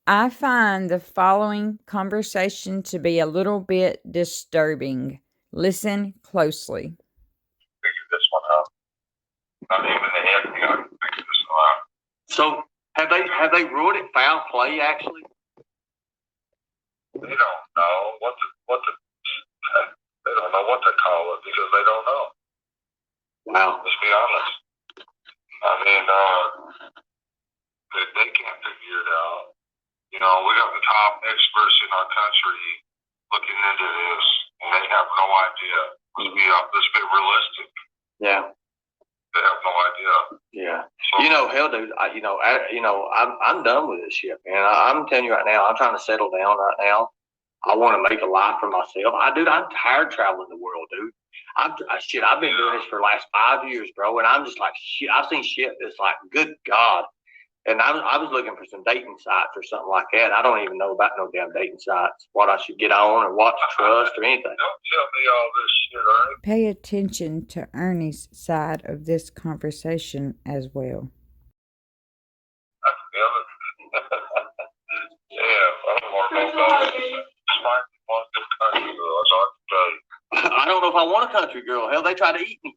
I find the following conversation to be a little bit disturbing. Listen closely. Figure this one out. Not even the FBI can figure this one out. So have they ruled it foul play actually? They don't know they don't know what to call it because they don't know. Wow. Let's be honest. I mean, they can't figure it out. You know, we got the top experts in our country looking into this, and they have no idea. Let's be realistic. Yeah. They have no idea. Yeah. So, hell, dude. I'm done with this shit, man. I'm telling you right now. I'm trying to settle down right now. I want to make a life for myself. I'm tired traveling the world, dude. I've been doing this for the last 5 years, bro, and I'm just like, shit. I've seen shit that's like, good God. And I was looking for some dating sites or something like that. I don't even know about no damn dating sites, what I should get on or what to trust or anything. Don't tell me all this shit, all right? Pay attention to Ernie's side of this conversation as well. Yeah, I don't want to know about it. Country girl, that's all I can tell you. I don't know if I want a country girl. Hell, they try to eat me.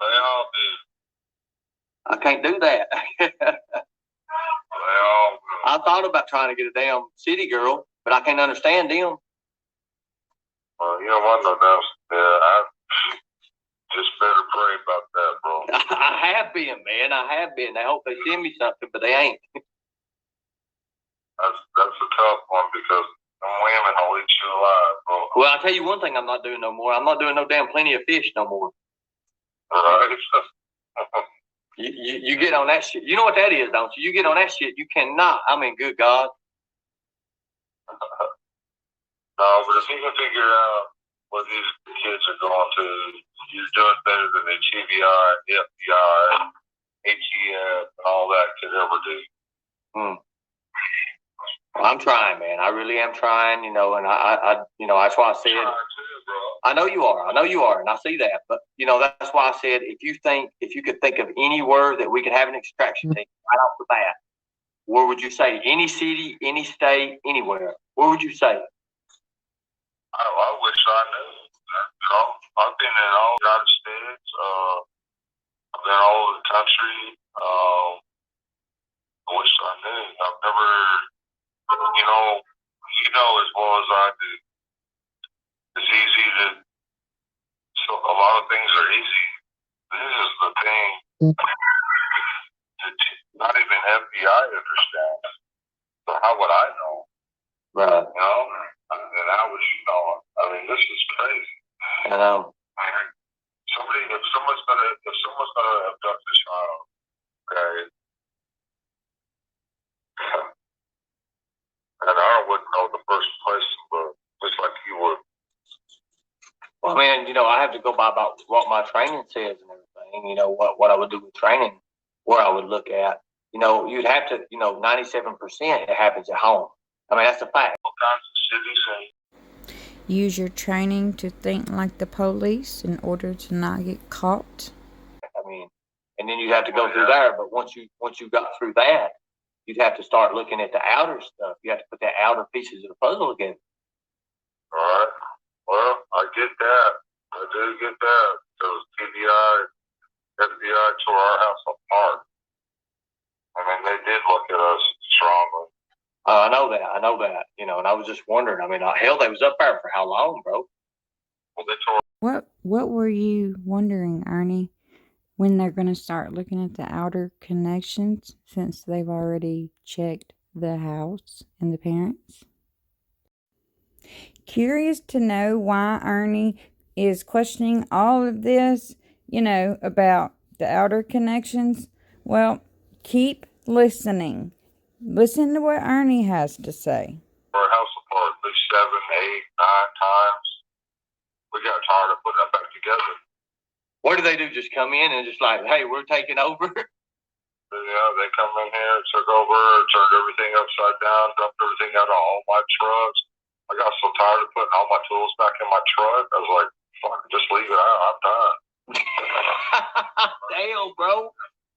They all do. I can't do that. They all do. I thought about trying to get a damn city girl, but I can't understand them. Well, you know what, no doubt. Yeah, I just better pray about that, bro. I have been, man. I have been. I hope they send me something, but they ain't. That's a tough one because women will eat you alive, bro. Well, I'll tell you one thing I'm not doing no more. I'm not doing no damn plenty of fish no more. Right. You get on that shit. You know what that is, don't you? You get on that shit, you cannot. I mean, good God. No, but if you can figure out what these kids are going to, you're doing better than the GBI, FBI, ATF, and all that could ever do. Well, I'm trying, man. I really am trying, and I that's why I said. I know you are, and I see that. But that's why I said if you could think of any word that we could have an extraction team right off the bat, where would you say? Any city, any state, anywhere. Where would you say? I wish I knew. I've been in all the United States. I've been all over the country. I wish I knew. I've never. As well as I do. It's easy so a lot of things are easy. This is the thing. Not even FBI understands. So how would I know? Right. And how would you know? I mean, this is crazy. I know. If someone's gonna abduct a child, okay. And I wouldn't know the first person, but just like you would. Well, man, I have to go by about what my training says and everything. What I would do with training, where I would look at. You'd have to, 97% it happens at home. I mean, that's a fact. What kinds of cities? Use your training to think like the police in order to not get caught. I mean, and then you'd have to go through there. But once you got through that, you'd have to start looking at the outer stuff. You have to put the outer pieces of the puzzle together. All right. Well, I get that. I do get that. Because FBI tore our house apart. I mean, they did look at us strongly. I know that. And I was just wondering. I mean, hell, they was up there for how long, bro? Well, they tore. What were you wondering, Ernie? When they're going to start looking at the outer connections since they've already checked the house and the parents? Curious to know why Ernie is questioning all of this, about the outer connections? Well, keep listening. Listen to what Ernie has to say. Our house apart at least 7, 8, 9 times. We got tired of putting it back together. What do they do? Just come in and just like, hey, we're taking over? Yeah, they come in here, took over, turned everything upside down, dumped everything out of all my trucks. I got so tired of putting all my tools back in my truck. I was like, fuck, just leave it out. I'm done. Damn, bro.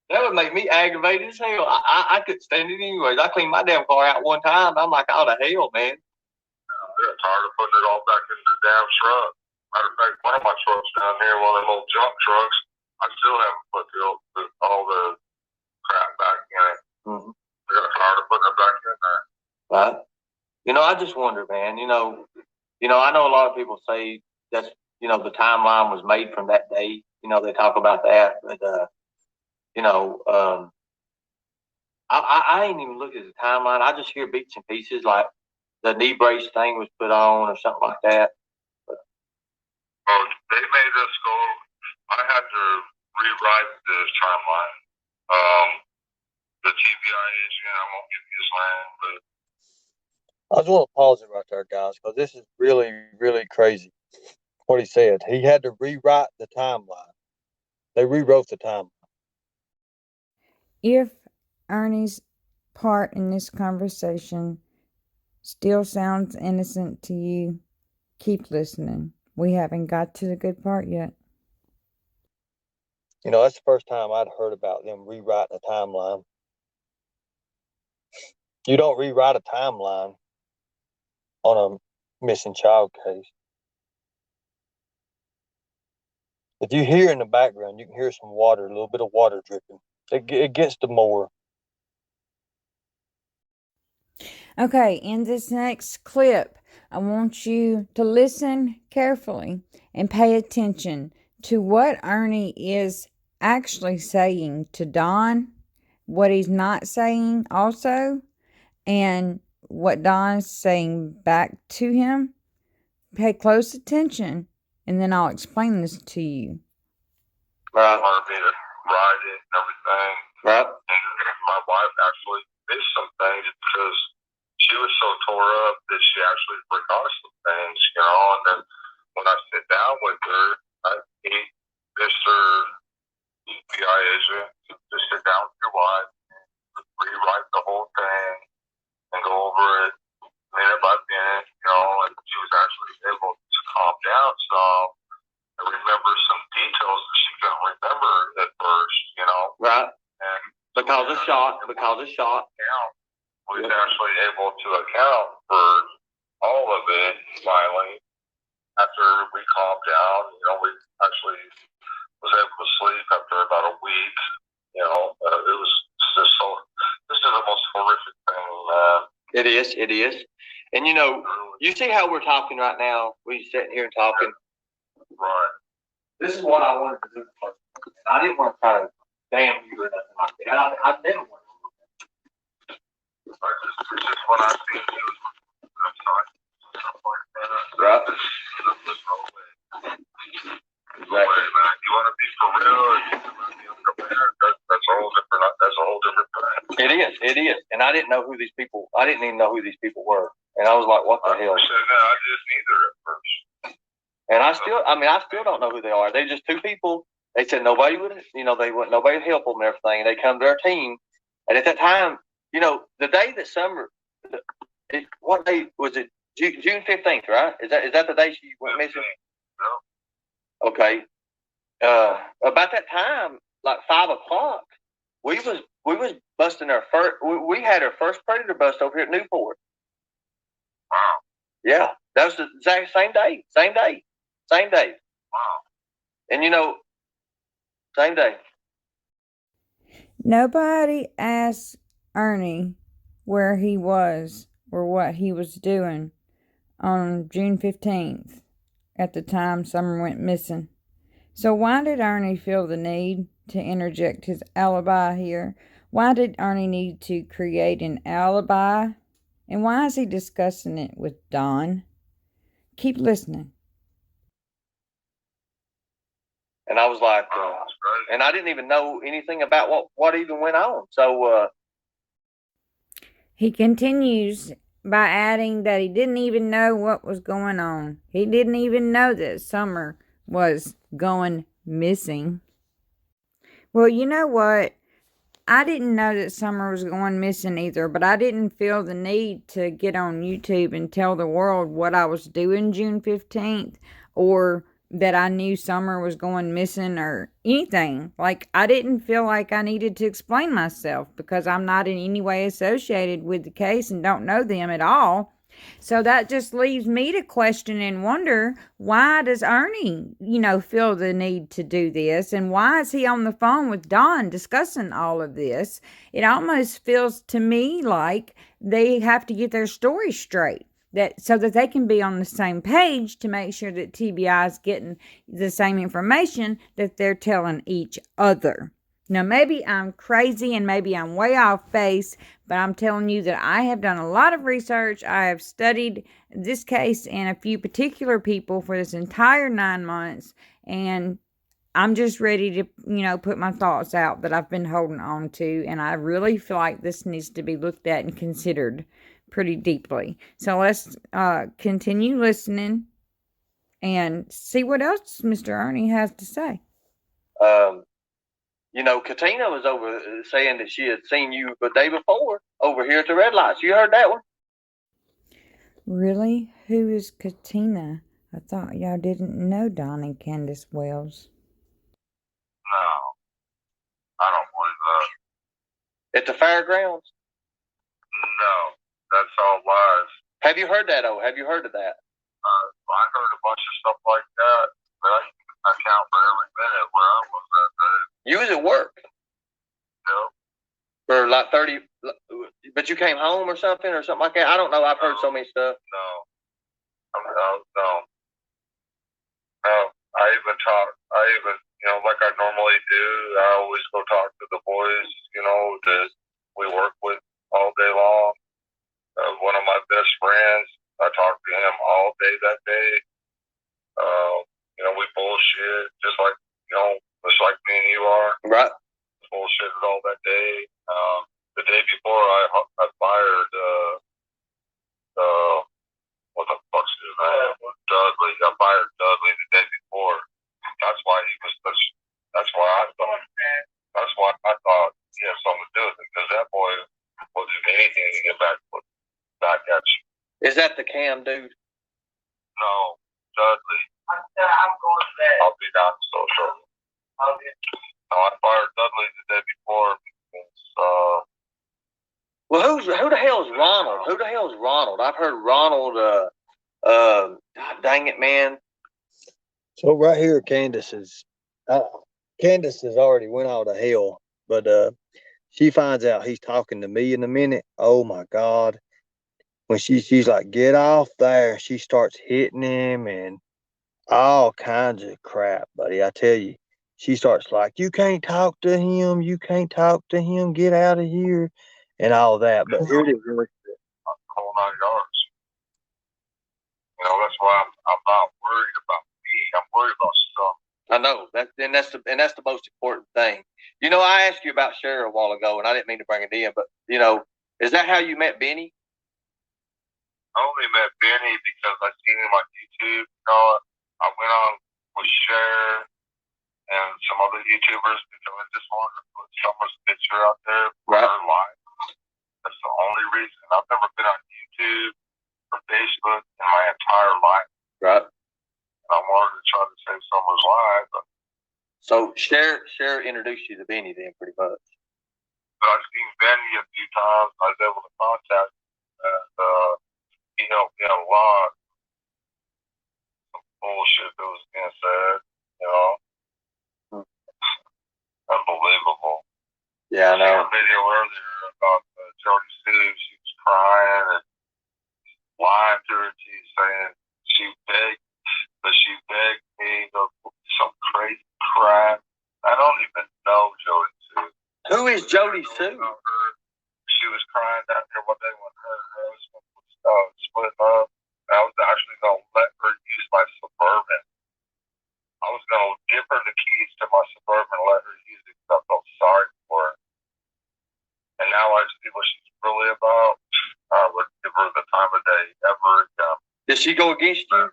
That would make me aggravated as hell. I couldn't stand it anyways. I cleaned my damn car out one time. I'm like, oh, the hell, man. I got tired of putting it all back in the damn truck. Matter of fact, one of my trucks down here, one of them old junk trucks, I still haven't put all the crap back in it. Mm-hmm. I got tired of putting it back in there. Right. I just wonder, man. I know a lot of people say that's the timeline was made from that day. They talk about that, but I ain't even looked at the timeline. I just hear bits and pieces like the knee brace thing was put on or something like that. But, they made us go. I had to rewrite the timeline. The TBI agent, I won't give you his name, but I just want to pause it right there, guys, because this is really, really crazy. What he said, he had to rewrite the timeline. They rewrote the timeline. If Ernie's part in this conversation still sounds innocent to you, keep listening. We haven't got to the good part yet. That's the first time I'd heard about them rewriting a timeline. You don't rewrite a timeline on a missing child case. If you hear in the background, you can hear some water, a little bit of water dripping. It gets to more. Okay, in this next clip, I want you to listen carefully and pay attention to what Ernie is actually saying to Don, what he's not saying also, and what Don's saying back to him. Pay close attention, and then I'll explain this to you. Right. Wanted me to ride it and everything. Right. And my wife actually missed some things because she was so tore up that she actually forgot some things, and then when I sit down with her, I need Mr. FBI agent to sit down with your wife, rewrite the whole thing, and go over it minute by minute, and she was actually able to calm down some and remember some details that she couldn't remember at first, Right. And because of shock. Yeah. We was actually able to account for all of it finally. After we calmed down, we actually was able to sleep after about a week. It was just so. This is the most horrific thing, man. It is. And you see how we're talking right now? We're sitting here and talking. Right. This is what I wanted to do first. I didn't want to try to damn you or nothing like that. I never wanted to. It's just when I see you, I'm sorry. Right. Exactly. Man, you want to be for real, or you want to be unprepared? That's a whole different thing. It is. And I didn't even know who these people were. And I was like, what the hell? I didn't either at first. And I still don't know who they are. They're just two people. They said nobody would help them and everything. And they come to our team. And at that time, the day that Summer, what day was it? June 15th, right? Is that the day she went missing? No. Okay. About that time, like 5:00, we was busting our first. We had our first predator bust over here at Newport. Wow. Yeah, that was the exact same day. Wow. And same day. Nobody asked Ernie where he was or what he was doing on June 15th at the time Summer went missing. So why did Ernie feel the need to interject his alibi here? Why did Ernie need to create an alibi? And why is he discussing it with Don? Keep listening. And I was like, and I didn't even know anything about what even went on. So he continues by adding that he didn't even know what was going on. He didn't even know that Summer was going missing. Well, you know what? I didn't know that Summer was going missing either, but I didn't feel the need to get on YouTube and tell the world what I was doing June 15th or that I knew Summer was going missing or anything. Like, I didn't feel like I needed to explain myself because I'm not in any way associated with the case and don't know them at all. So that just leaves me to question and wonder, why does Ernie, feel the need to do this? And why is he on the phone with Dawn discussing all of this? It almost feels to me like they have to get their story straight, that so that they can be on the same page to make sure that TBI is getting the same information that they're telling each other. Now, maybe I'm crazy and maybe I'm way off base, but I'm telling you that I have done a lot of research. I have studied this case and a few particular people for this entire 9 months, and I'm just ready to, put my thoughts out that I've been holding on to, and I really feel like this needs to be looked at and considered pretty deeply. So let's continue listening and see what else Mr. Ernie has to say. Katina was over saying that she had seen you the day before over here at the red lights. You heard that one? Really? Who is Katina? I thought y'all didn't know Don and Candace Wells. No, I don't believe that. At the fairgrounds? No, that's all lies. Have you heard that, Have you heard of that? I heard a bunch of stuff like that, but I count for every minute where I was that day. You was at work? Yeah. For like 30, but you came home or something like that? I don't know. I've heard so many stuff. No. I even talk, like I normally do, I always go talk to the boys, that we work with all day long. One of my best friends, I talked to him all day that day. We bullshit, just like me and you are. Right. Bullshitted all that day. The day before, I fired, what the fuck's his name? Dudley. I fired Dudley the day before. That's why that's why I thought he had something to do with it, because that boy will do anything to get back at you. Is that the Cam dude? No, Dudley. I'm going to bed. I'll be down to social. No, I fired Dudley the day before because, well, who the hell is Ronald? Who the hell is Ronald? I've heard Ronald, God dang it, man. So right here, Candace has already went all to hell, but she finds out he's talking to me in a minute. Oh my God. When she's like, get off there, she starts hitting him and all kinds of crap, buddy. I tell you, she starts like, you can't talk to him, get out of here, and all that. But here it is. Whole 9 yards. That's why I'm not worried about me. I'm worried about stuff. I know that's the most important thing. I asked you about Cheryl a while ago, and I didn't mean to bring it in, but is that how you met Benny? I only met Benny because I seen him on YouTube. I went on with Cher and some other YouTubers because I just wanted to put someone's picture out there for her life. That's the only reason. I've never been on YouTube or Facebook in my entire life. Right. I wanted to try to save someone's life. So Cher introduced you to Benny then, pretty much. But I've seen Benny a few times. I was able to contact him, and he helped me out a lot. Some bullshit that was being said, Unbelievable. Yeah, I know. I seen a video earlier about Jody Sue. She was crying and lying to her. She's saying she begged me to some crazy crap. I don't even know Jody Sue. Who is Jody Sue? She was crying down there one day when her husband was splitting up. I was actually going to let her use my Suburban. I was going to give her the keys to my Suburban and let her use it because I felt sorry for her. And now I see what she's really about. I would give her the time of day ever again. Did she go against you?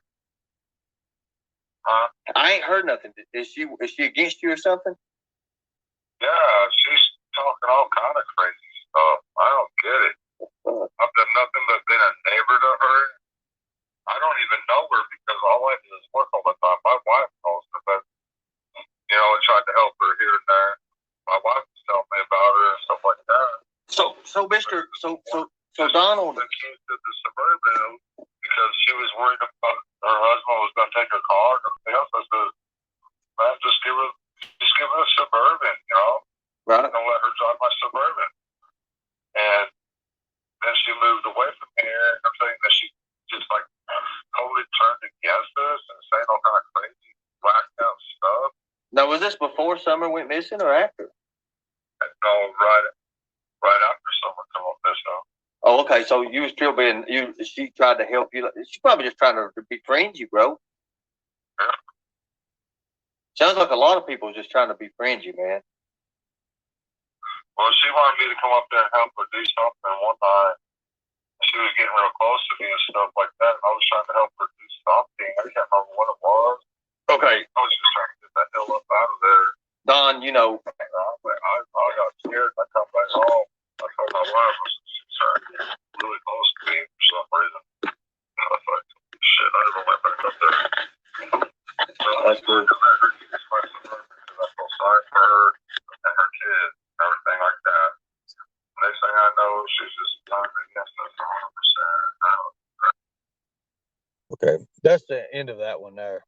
Huh? I ain't heard nothing. Is she against you or something? Yeah, she's talking all kind of crazy stuff. I don't get it. I've done nothing but been a neighbor to her. I don't even know her because all I do is work all the time. My wife So Donald accused of the Suburban because she was worried about her husband was going to take her car or something else. I said, man, just give her a Suburban, you know? Right. Don't let her drive my Suburban. And then she moved away from here, and I'm saying that she just like totally turned against us and saying all kind of crazy, blacked out stuff. Now, was this before Summer went missing or after? No, right after Summer come up missing. Oh, okay. So you were still she tried to help you. She's probably just trying to befriend you, bro. Yeah. Sounds like a lot of people just trying to befriend you, man. Well, she wanted me to come up there and help her do something one night. She was getting real close to me and stuff like that, and I was trying to help her do something. I can't remember what it was. Okay. I was just trying to get that hell up out of there. Don, you know. I got scared. I come back home. I told my wife, she was trying to get really close to me for some reason. I was like, shit, I never went back up there. So that's good. I feel sorry for her and her kids and everything like that. Next thing I know, she's just turned against us 100%. Okay, that's the end of that one there.